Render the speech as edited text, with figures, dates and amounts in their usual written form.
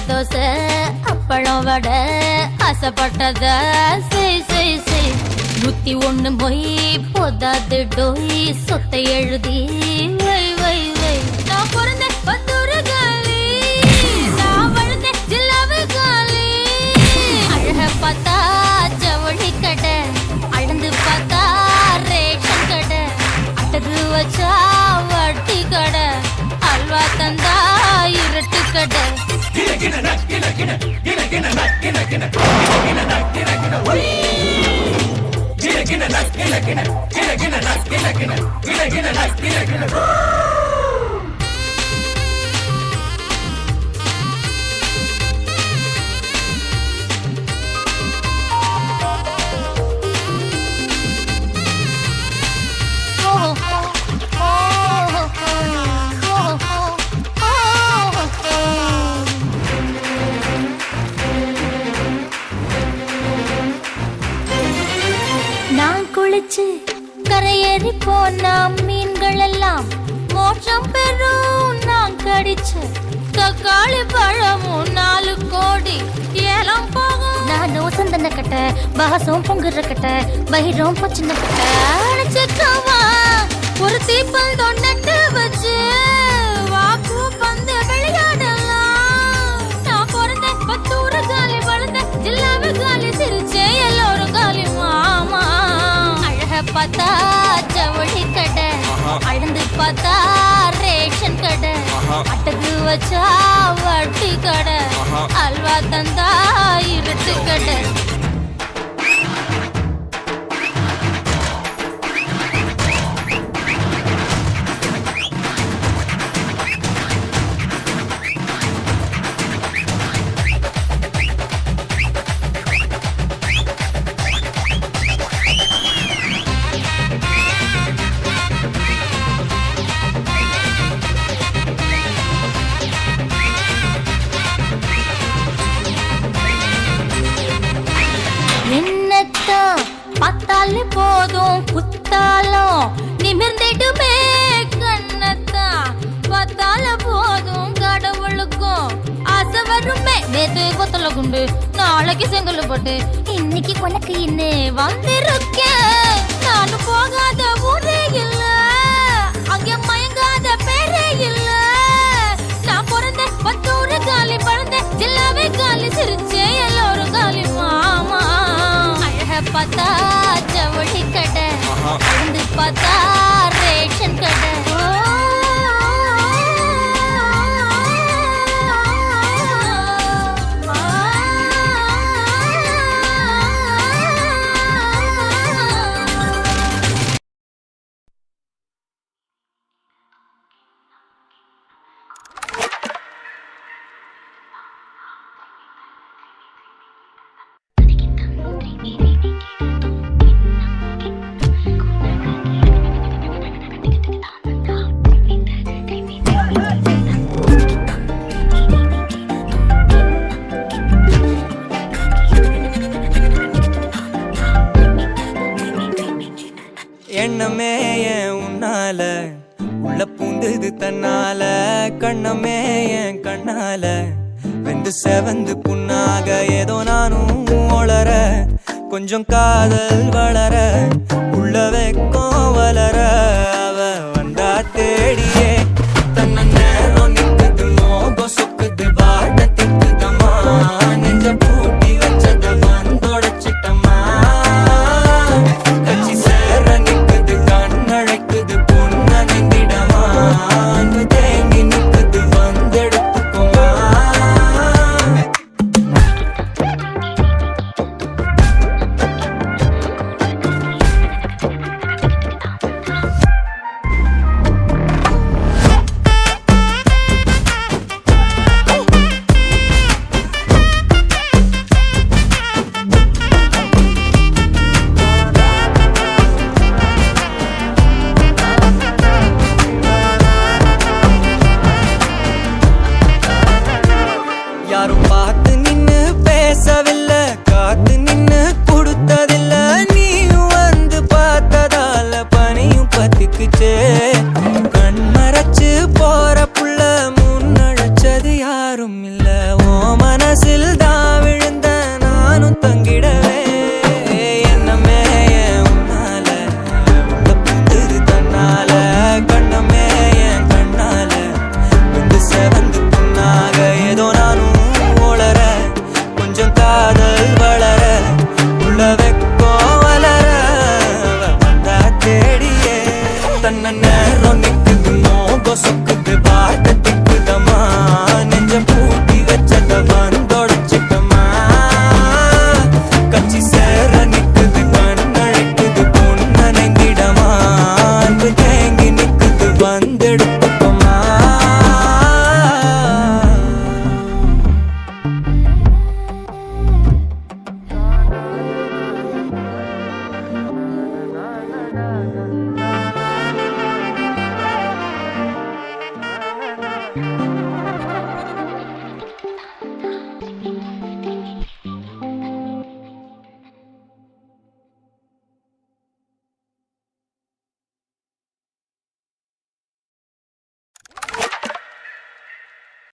தோசை அப்பளம் வடை ஆசைப்பட்டத செய் செய் செய் 101 மொய் போதாது டோய் சொத்தை எழுதி வை வை வை நான் பிறந்த பத்தூரு காலி நான் வளர்ந்த ஜில்லாவு காலி அழக பார்த்தா ஜவுளி கடை அளந்து பார்த்தா ரேஷன் கடை அட்டகு வச்சா வட்டி கடை அல்வா தந்தா இருட்டு கடை கரையேறி போனா மீன்கள் எல்லாம் மோட்சம் பெறும் நான் கடிச்ச தக்காளி பழமும் 4 கோடி ஏலம் போகும் நானும் சந்தன கட்ட பாசம் பொங்குற கட்ட பயிரும் பச்சின கட்ட அணைச்சக்கவா ஒரு தீப்பல் தொண்டட்டு வச்சு வாக்கு பந்து விளையாடலாம் நான் பிறந்த பத்தூரு காலி வளர்ந்த ஜில்லாவு காலி சிரிச்சே எல்லோரும் காலி மாமா பார்த்தா ஜவுளி கடை அளந்து பார்த்தா ரேஷன் கடை அட்டகு வச்சா வட்டி கடை அல்வா தந்தா இருட்டு கடை குண்டு நாளைக்கு செங்கல் போட்டு இன்னைக்கு உனக்கு இன்னே வந்திருக்கேன். நானும் போகாத ஊரே இல்ல, அங்க மயங்காத பேரே இல்ல. நான் பிறந்த 10 ஊரு காலி, பறந்த ஜில்லாவே காலி, சிரிச்சேன் எல்லோரும் காலி. மாமா அழக பார்த்தா ஜவுளி கடை, அழுந்து பார்த்தா ரேஷன் கடை. எண்ணமே ஏன் உன்னால உள்ள பூந்தது தன்னால, கண்ணமே என் கண்ணால வெந்து செவந்து புண்ணாக ஏதோ நானும் ஒளர, கொஞ்சம் காதல் வளர, உள்ள வெக்கம் வளர, அவ வந்தா தேடியே தன்ன நேரம் நிற்குது, மோகம் சொக்குது, வாட்ட திக்குதம்மா, நெஞ்ச பூட்டி வச்சத வந்தொடச்சிட்டம்மா, கட்சி சேர நிற்குது, கண்ணழைக்குது, பொண்ண நெந்திடமா, அங்கு தேங்கி நிற்குது, வந்தெடுத்துக்குமா. யாரும் பார்த்து நின்னு பேசவில்லை, காத்து நின்னு கொடுத்ததில்ல, நீயும் வந்து பார்த்ததால பனியும் பத்திக்குச்சே, கண் மறைச்சு போற புள்ள முன்னழைச்சது யாரும் இல்ல, ஓ மனசில் தான் விழுந்த நானும் தங்கிடவே, என்னமே என் உன்னால உள்ள புந்தது தன்னால, கண்ணமே என் கண்ணால வந்து செவந்து புண்ணாக ஏதோ நானும் ஒளர, கொஞ்சம் காதல் வளர, உள்ள வெக்கம் வளர, வந்தா தேடியே தன்ன நேரம் நிக்குது, மோகம் சொக்குது, வாட்ட